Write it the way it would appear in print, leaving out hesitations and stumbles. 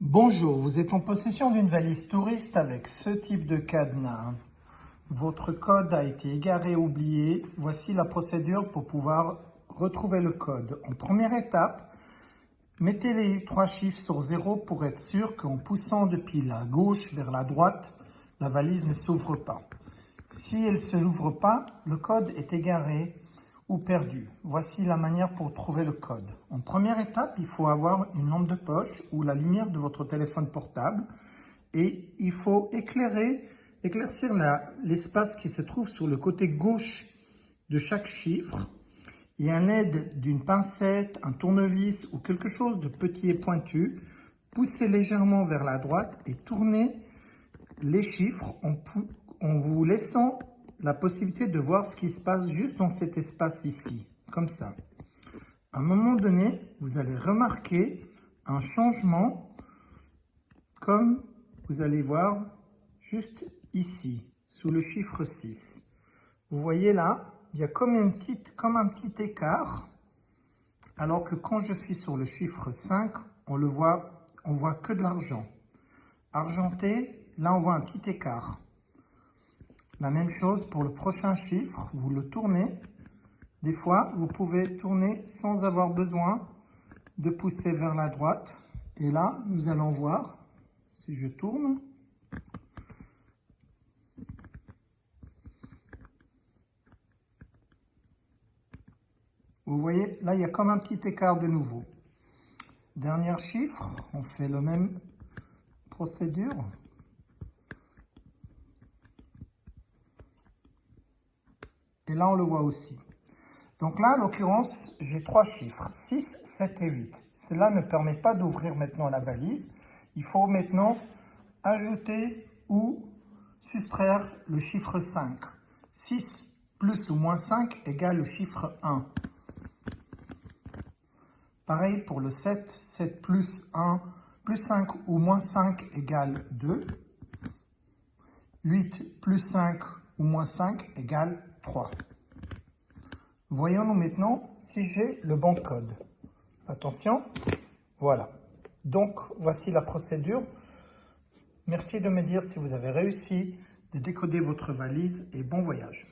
Bonjour, vous êtes en possession d'une valise touriste avec ce type de cadenas. Votre code a été égaré ou oublié. Voici la procédure pour pouvoir retrouver le code. En première étape, mettez les 3 chiffres sur 0 pour être sûr qu'en poussant depuis la gauche vers la droite, la valise ne s'ouvre pas. Si elle ne s'ouvre pas, le code est égaré ou perdu. Voici la manière pour trouver le code. En première étape, il faut avoir une lampe de poche ou la lumière de votre téléphone portable et il faut éclaircir l'espace qui se trouve sur le côté gauche de chaque chiffre et à l'aide d'une pincette, un tournevis ou quelque chose de petit et pointu, poussez légèrement vers la droite et tournez les chiffres en vous laissant la possibilité de voir ce qui se passe juste dans cet espace ici, comme ça. À un moment donné, vous allez remarquer un changement, comme vous allez voir juste ici, sous le chiffre 6. Vous voyez là, il y a comme un petit écart, alors que quand je suis sur le chiffre 5, on voit que de l'argent. Argenté, là on voit un petit écart. La même chose pour le prochain chiffre, vous le tournez. Des fois, vous pouvez tourner sans avoir besoin de pousser vers la droite. Et là, nous allons voir, si je tourne, vous voyez, là, il y a comme un petit écart de nouveau. Dernier chiffre, on fait la même procédure. Et là, on le voit aussi. Donc là, en l'occurrence, j'ai 3 chiffres, 6, 7 et 8. Cela ne permet pas d'ouvrir maintenant la valise. Il faut maintenant ajouter ou soustraire le chiffre 5. 6 plus ou moins 5 égale le chiffre 1. Pareil pour le 7, 7 plus 1, plus 5 ou moins 5 égale 2. 8 plus 5 ou moins 5 égale 3. Voyons-nous maintenant si j'ai le bon code. Attention, voilà. Donc, voici la procédure. Merci de me dire si vous avez réussi de décoder votre valise et bon voyage.